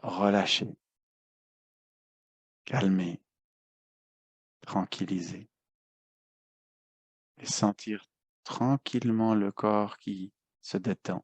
relâcher, calmer, tranquilliser et sentir tranquillement le corps qui se détend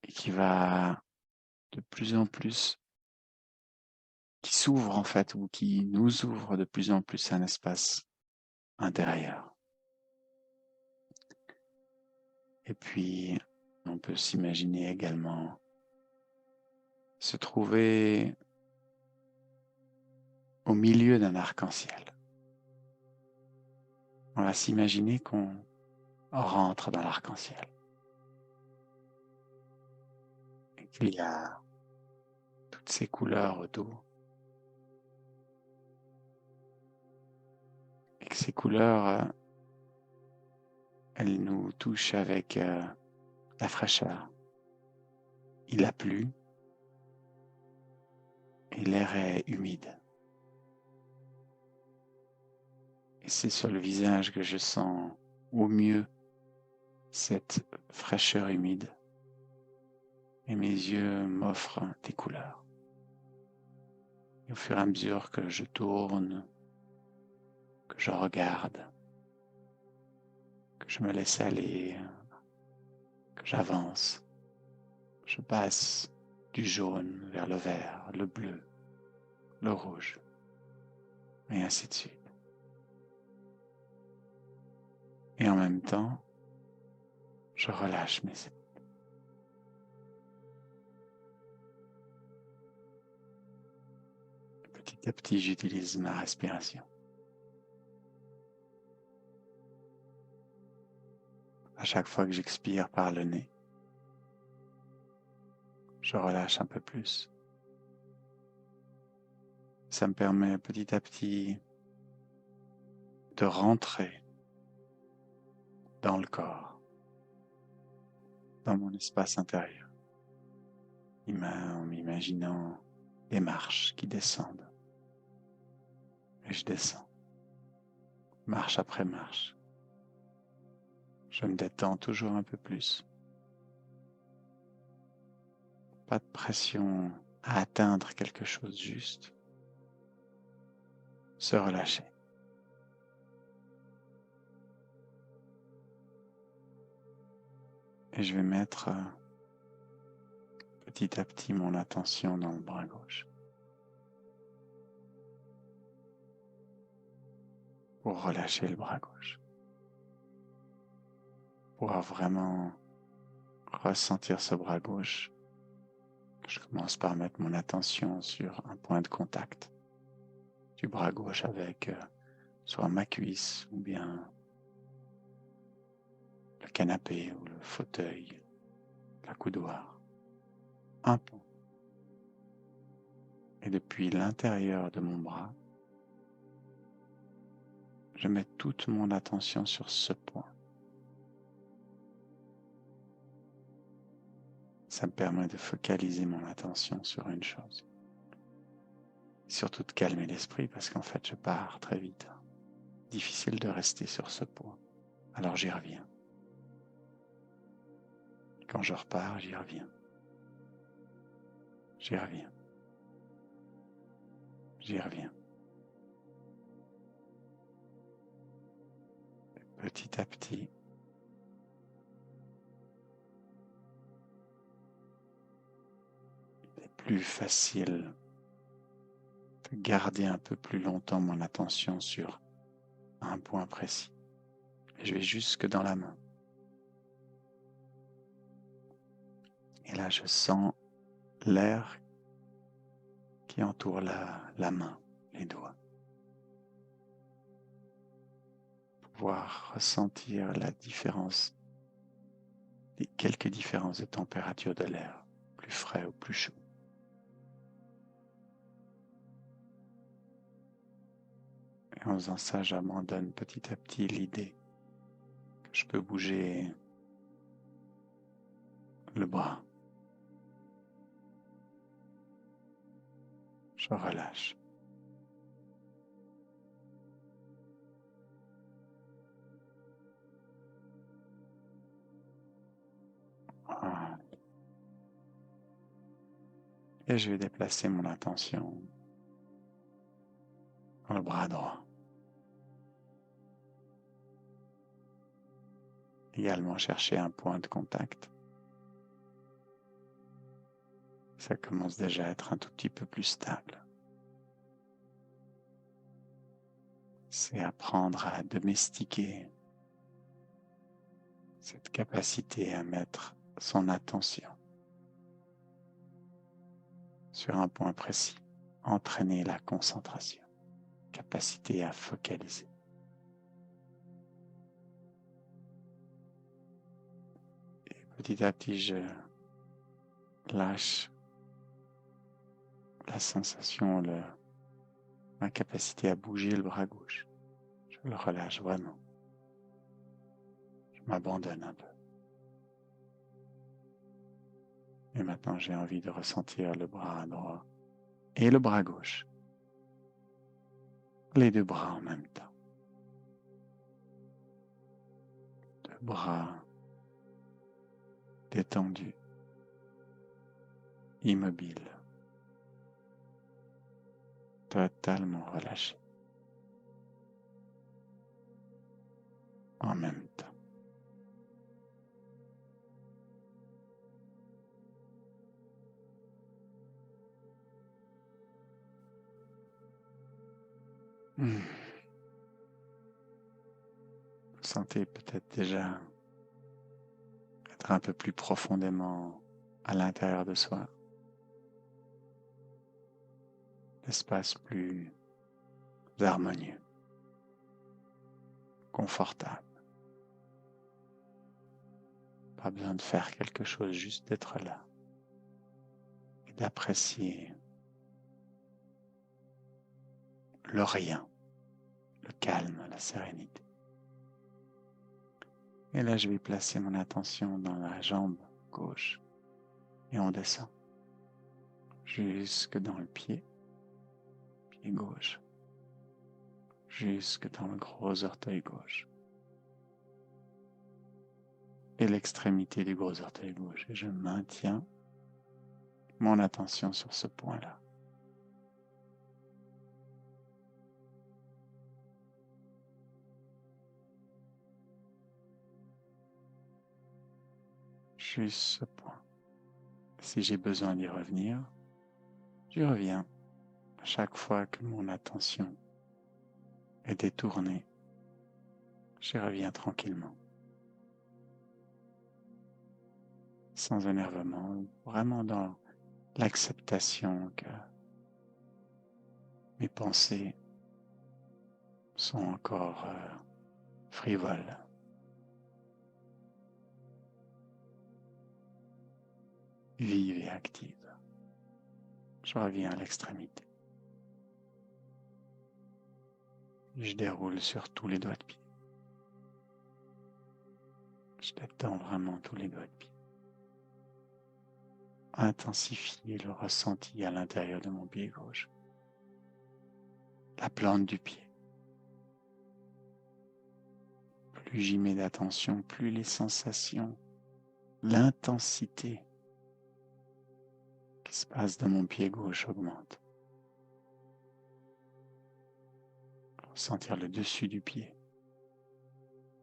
et qui va de plus en plus, qui s'ouvre en fait, ou qui nous ouvre de plus en plus un espace intérieur. Et puis, on peut s'imaginer également se trouver au milieu d'un arc-en-ciel. On va s'imaginer qu'on rentre dans l'arc-en-ciel. Et qu'il y a toutes ces couleurs autour. Et que ces couleurs, elles nous touchent avec la fraîcheur. Il a plu et l'air est humide. Et c'est sur le visage que je sens au mieux cette fraîcheur humide. Et mes yeux m'offrent des couleurs. Et au fur et à mesure que je tourne, que je regarde, que je me laisse aller, que j'avance, je passe du jaune vers le vert, le bleu, le rouge, et ainsi de suite. Et en même temps, je relâche mes épaules. Petit à petit, j'utilise ma respiration. À chaque fois que j'expire par le nez, je relâche un peu plus. Ça me permet petit à petit de rentrer dans le corps, dans mon espace intérieur, en m'imaginant des marches qui descendent. Et je descends, marche après marche. Je me détends toujours un peu plus. Pas de pression à atteindre quelque chose, juste se relâcher. Et je vais mettre petit à petit mon attention dans le bras gauche pour relâcher le bras gauche, pour vraiment ressentir ce bras gauche. Je commence par mettre mon attention sur un point de contact du bras gauche avec soit ma cuisse ou bien le canapé ou le fauteuil, la coudoir, un point. Et depuis l'intérieur de mon bras, je mets toute mon attention sur ce point. Ça me permet de focaliser mon attention sur une chose. Surtout de calmer l'esprit parce qu'en fait, je pars très vite. Difficile de rester sur ce point. Alors j'y reviens. Quand je repars, j'y reviens. J'y reviens. J'y reviens. Petit à petit, il est plus facile de garder un peu plus longtemps mon attention sur un point précis. Et je vais jusque dans la main. Et là, je sens l'air qui entoure la main, les doigts. Pouvoir ressentir la différence, quelques différences de température de l'air, plus frais ou plus chaud. Et en faisant ça, j'abandonne petit à petit l'idée que je peux bouger le bras. Je relâche. Et je vais déplacer mon attention dans le bras droit. Également chercher un point de contact. Ça commence déjà à être un tout petit peu plus stable. C'est apprendre à domestiquer cette capacité à mettre son attention sur un point précis, entraîner la concentration, capacité à focaliser. Et petit à petit, je lâche la sensation, ma capacité à bouger le bras gauche. Je le relâche vraiment. Je m'abandonne un peu. Et maintenant, j'ai envie de ressentir le bras droit et le bras gauche. Les deux bras en même temps. Deux bras détendus, immobiles, totalement relâchés. En même temps. Vous sentez peut-être déjà être un peu plus profondément à l'intérieur de soi. L'espace plus harmonieux, confortable. Pas besoin de faire quelque chose, juste d'être là et d'apprécier le rien, le calme, la sérénité. Et là, je vais placer mon attention dans la jambe gauche et on descend jusque dans le pied gauche, jusque dans le gros orteil gauche et l'extrémité du gros orteil gauche. Et je maintiens mon attention sur ce point-là. Juste ce point. Si j'ai besoin d'y revenir, j'y reviens à chaque fois que mon attention est détournée. J'y reviens tranquillement, sans énervement, vraiment dans l'acceptation que mes pensées sont encore frivoles. Vive et active. Je reviens à l'extrémité. Je déroule sur tous les doigts de pied. Je détends vraiment tous les doigts de pied. Intensifier le ressenti à l'intérieur de mon pied gauche. La plante du pied. Plus j'y mets d'attention, plus les sensations, l'intensité qui se passe dans mon pied gauche augmente. Sentir le dessus du pied,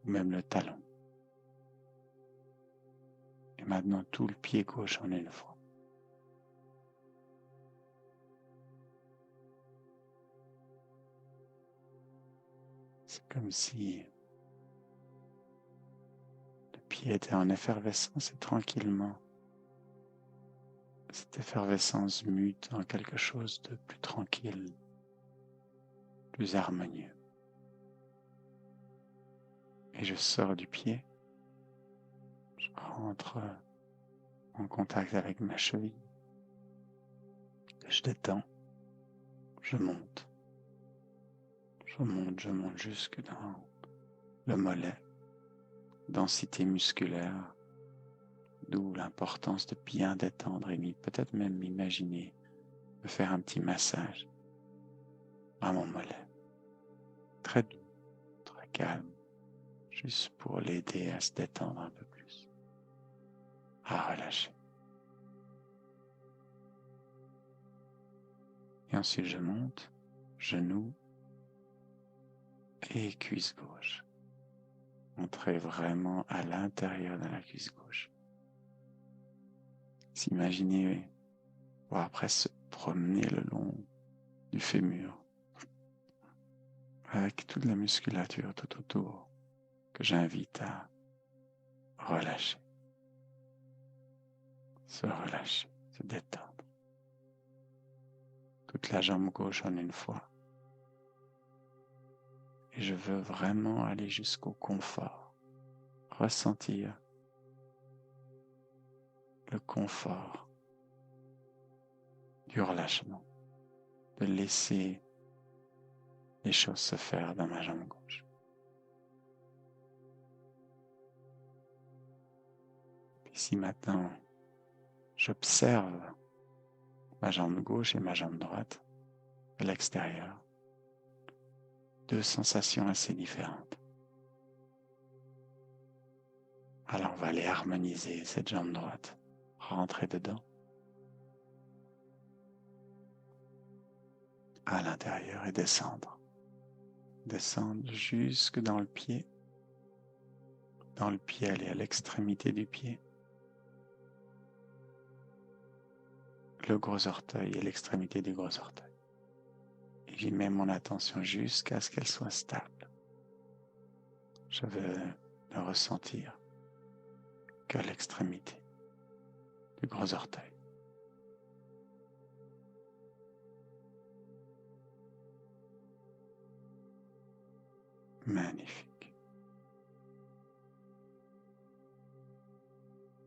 ou même le talon. Et maintenant tout le pied gauche en une fois. C'est comme si le pied était en effervescence et tranquillement, cette effervescence mute en quelque chose de plus tranquille, plus harmonieux. Et je sors du pied, je rentre en contact avec ma cheville, je détends, je monte jusque dans le mollet, densité musculaire, d'où l'importance de bien détendre et peut-être même m'imaginer me faire un petit massage à mon mollet, très doux, très calme, juste pour l'aider à se détendre un peu plus, à relâcher. Et ensuite je monte, genou et cuisse gauche. Entrez vraiment à l'intérieur de la cuisse gauche. S'imaginer, ou après se promener le long du fémur, avec toute la musculature tout autour que j'invite à relâcher, se relâcher, se détendre. Toute la jambe gauche en une fois. Et je veux vraiment aller jusqu'au confort, ressentir le confort du relâchement, de laisser les choses se faire dans ma jambe gauche. Puis si maintenant j'observe ma jambe gauche et ma jambe droite à l'extérieur, deux sensations assez différentes. Alors on va aller harmoniser cette jambe droite, rentrer dedans, à l'intérieur et descendre. Descendre jusque dans le pied, aller à l'extrémité du pied, le gros orteil et l'extrémité du gros orteil. Et j'y mets mon attention jusqu'à ce qu'elle soit stable. Je veux ne ressentir que l'extrémité du gros orteil. Magnifique.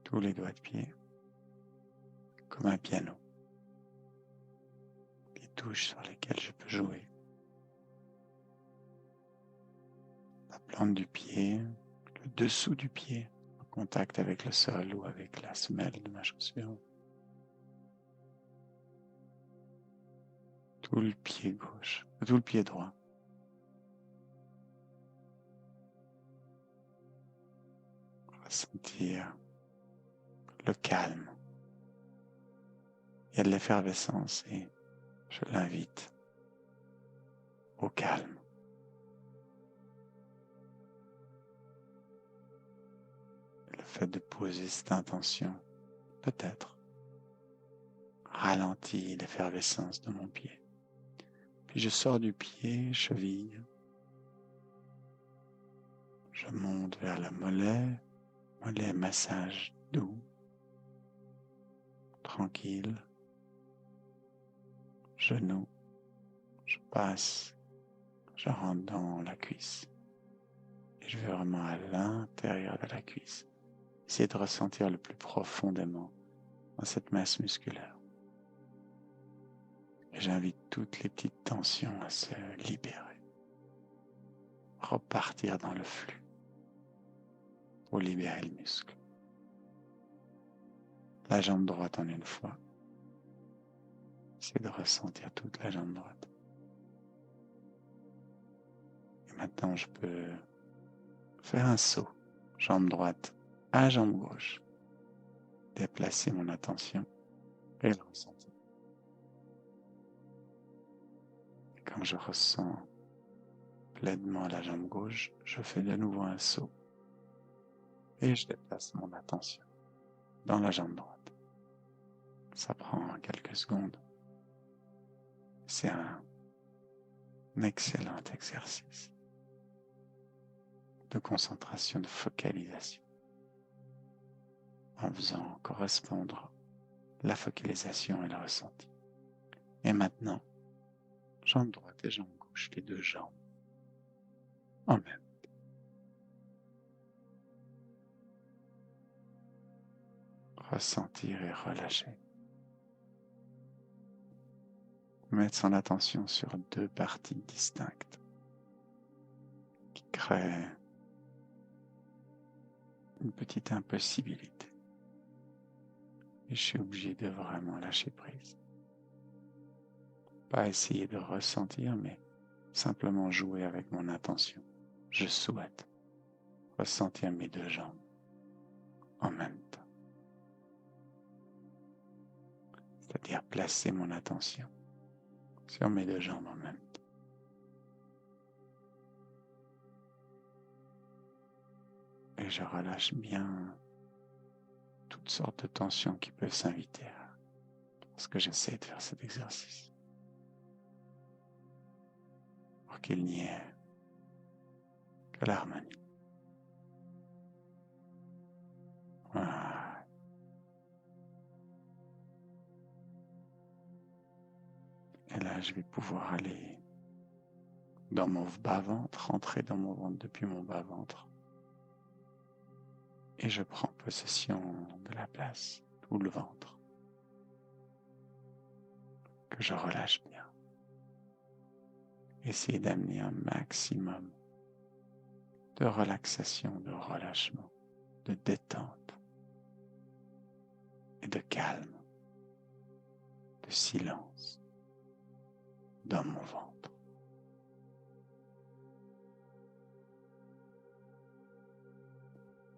Tous les doigts de pied, comme un piano. Des touches sur lesquelles je peux jouer. La plante du pied, le dessous du pied, en contact avec le sol ou avec la semelle de ma chaussure. Tout le pied gauche, tout le pied droit. Ressentir le calme. Il y a de l'effervescence et je l'invite au calme. Le fait de poser cette intention, peut-être, ralentit l'effervescence de mon pied. Puis je sors du pied, cheville. Je monte vers la mollet, massage doux, tranquille. Genou, je passe, je rentre dans la cuisse. Et je vais vraiment à l'intérieur de la cuisse. Essayer de ressentir le plus profondément dans cette masse musculaire. Et j'invite toutes les petites tensions à se libérer. Repartir dans le flux pour libérer le muscle. La jambe droite en une fois. C'est de ressentir toute la jambe droite. Et maintenant, je peux faire un saut. Jambe droite à jambe gauche. Déplacer mon attention et le ressentir. Et quand je ressens pleinement la jambe gauche, je fais de nouveau un saut. Et je déplace mon attention dans la jambe droite. Ça prend quelques secondes. C'est un excellent exercice de concentration, de focalisation, en faisant correspondre la focalisation et le ressenti. Et maintenant, jambe droite et jambe gauche, les deux jambes en même. Ressentir et relâcher. Mettre son attention sur deux parties distinctes qui créent une petite impossibilité. Et je suis obligé de vraiment lâcher prise. Pas essayer de ressentir, mais simplement jouer avec mon intention. Je souhaite ressentir mes deux jambes en même temps. C'est-à-dire placer mon attention sur mes deux jambes en même temps. Et je relâche bien toutes sortes de tensions qui peuvent s'inviter lorsque j'essaie de faire cet exercice. Pour qu'il n'y ait que l'harmonie. Voilà. Et là, je vais pouvoir aller dans mon bas-ventre, rentrer dans mon ventre depuis mon bas-ventre. Et je prends possession de la place, tout le ventre, que je relâche bien. Essayez d'amener un maximum de relaxation, de relâchement, de détente et de calme, de silence dans mon ventre.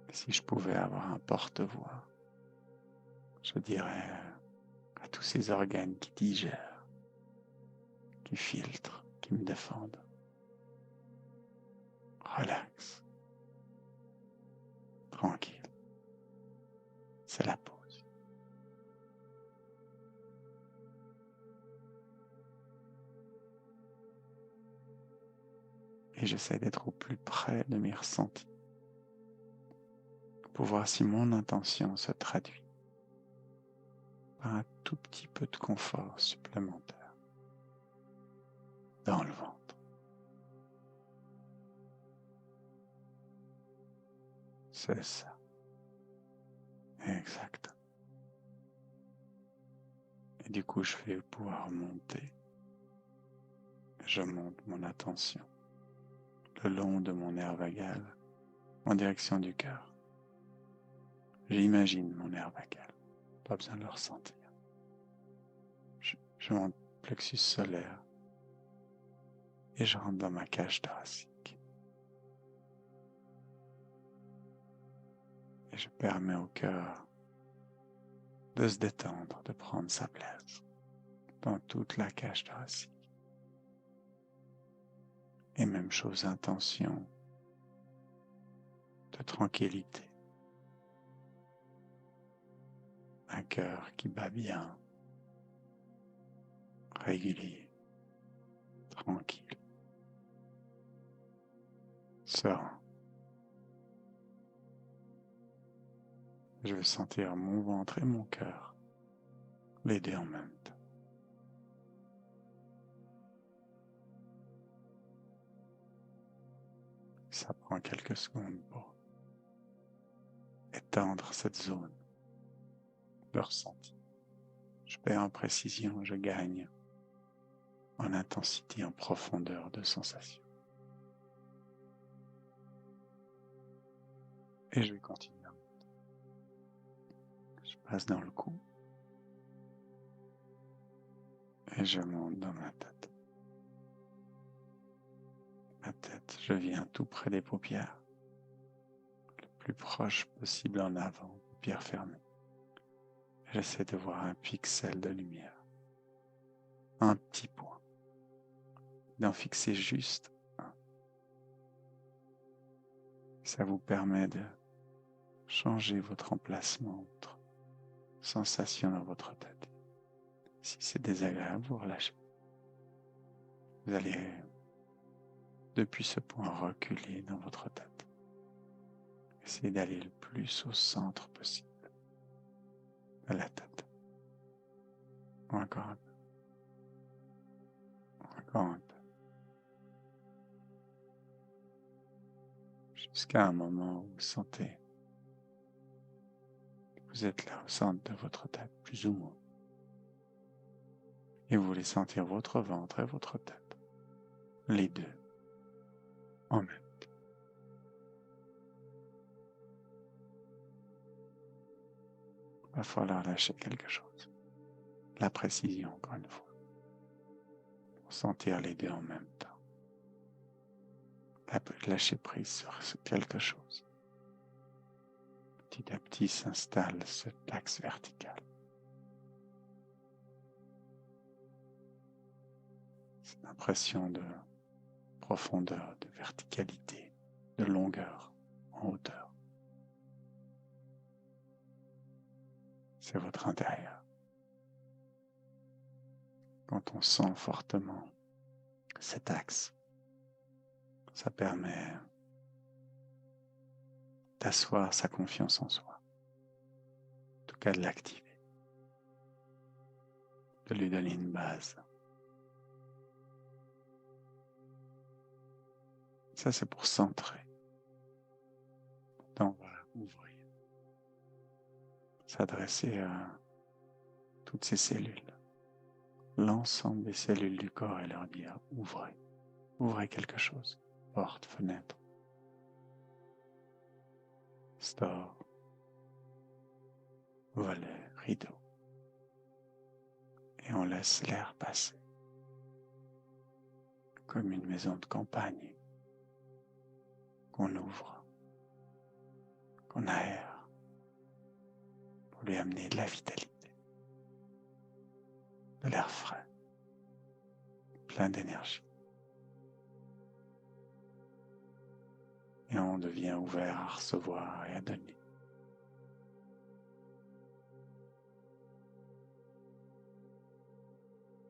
Et si je pouvais avoir un porte-voix, je dirais à tous ces organes qui digèrent, qui filtrent, qui me défendent, relax, tranquille, c'est la pause. Et j'essaie d'être au plus près de mes ressentis pour voir si mon intention se traduit par un tout petit peu de confort supplémentaire dans le ventre. C'est ça. Exact. Et du coup, je vais pouvoir monter. Je monte mon attention le long de mon nerf vagal en direction du cœur. J'imagine mon nerf vagal. Pas besoin de le ressentir. Je monte plexus solaire et je rentre dans ma cage thoracique. Et je permets au cœur de se détendre, de prendre sa place dans toute la cage thoracique. Et même chose, intention de tranquillité. Un cœur qui bat bien, régulier, tranquille, serein. Je veux sentir mon ventre et mon cœur, les deux en même temps. Ça prend quelques secondes pour étendre cette zone de ressenti. Je perds en précision, je gagne en intensité, en profondeur de sensation. Et je vais continuer. Je passe dans le cou et je monte dans ma tête. Ma tête, je viens tout près des paupières, le plus proche possible en avant, paupières fermées. J'essaie de voir un pixel de lumière, un petit point, d'en fixer juste un. Ça vous permet de changer votre emplacement, votre sensation dans votre tête. Si c'est désagréable, vous relâchez. Vous allez, depuis ce point, reculer dans votre tête. Essayez d'aller le plus au centre possible de la tête. Encore un peu. Encore un peu. Jusqu'à un moment où vous sentez que vous êtes là au centre de votre tête, plus ou moins. Et vous voulez sentir votre ventre et votre tête, les deux, en même temps. Il va falloir lâcher quelque chose. La précision, encore une fois. Pour sentir les deux en même temps. Lâcher prise sur quelque chose. Petit à petit s'installe cet axe vertical. l'impression de profondeur, de verticalité, de longueur en hauteur. C'est votre intérieur. Quand on sent fortement cet axe, ça permet d'asseoir sa confiance en soi, en tout cas de l'activer, de lui donner une base. Ça, c'est pour centrer. Maintenant, on va ouvrir, s'adresser à toutes ces cellules, l'ensemble des cellules du corps et leur dire ouvrez, ouvrez quelque chose, porte, fenêtre, store, volet, rideau. Et on laisse l'air passer, comme une maison de campagne qu'on ouvre, qu'on aère, pour lui amener de la vitalité, de l'air frais, plein d'énergie. Et on devient ouvert à recevoir et à donner.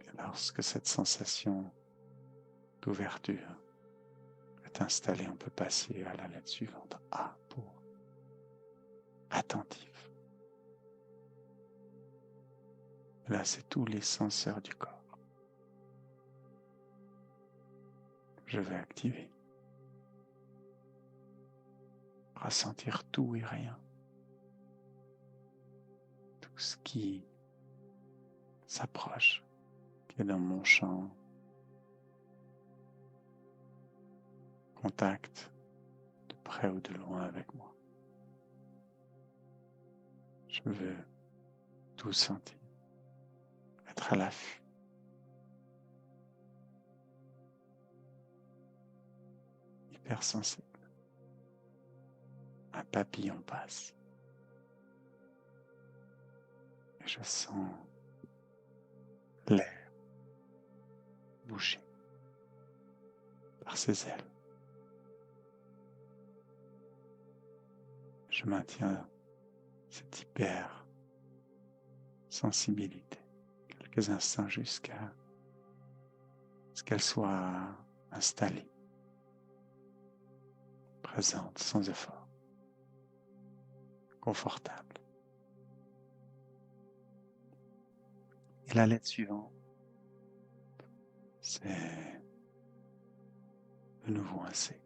Et lorsque cette sensation d'ouverture est installée, on peut passer à la lettre suivante, A, pour attentif. Là, c'est tous les senseurs du corps. Je vais activer. Ressentir tout et rien. Tout ce qui s'approche, qui est dans mon champ. Contact, de près ou de loin avec moi. Je veux tout sentir, être à l'affût. Hypersensible. Un papillon passe. Et je sens l'air bouché par ses ailes. Je maintiens cette hyper sensibilité quelques instants jusqu'à ce qu'elle soit installée, présente, sans effort, confortable. Et la lettre suivante, c'est de nouveau un C.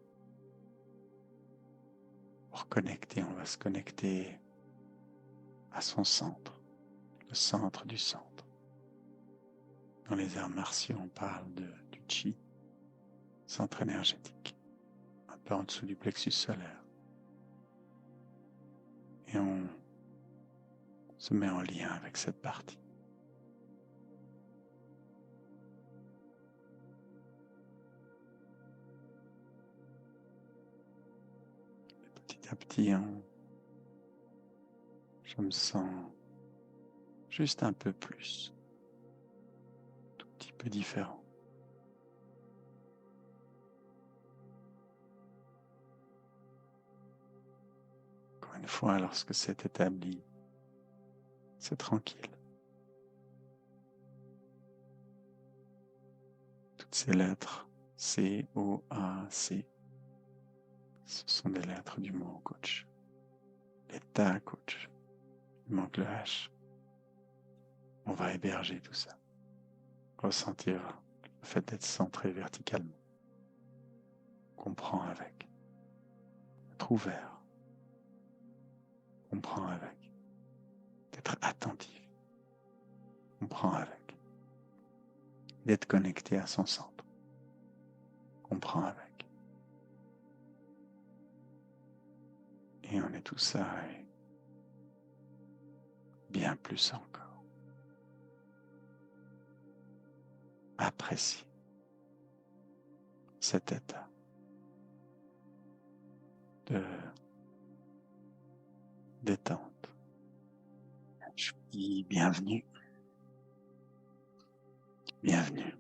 Pour connecter, on va se connecter à son centre, le centre du centre. Dans les arts martiaux, on parle du chi, centre énergétique, un peu en dessous du plexus solaire. Et on se met en lien avec cette partie. Et petit à petit, je me sens juste un peu plus, tout petit peu différent. Encore une fois, lorsque c'est établi, c'est tranquille. Toutes ces lettres, C, O, A, C, ce sont des lettres du mot coach. L'état coach. Il manque le H. On va héberger tout ça. Ressentir le fait d'être centré verticalement. Comprends avec. Être ouvert. Comprends avec. D'être attentif. Comprends avec. D'être connecté à son centre. Comprends avec. Et on est tout ça et bien plus encore. Apprécie cet état de détente. Je dis bienvenue. Bienvenue.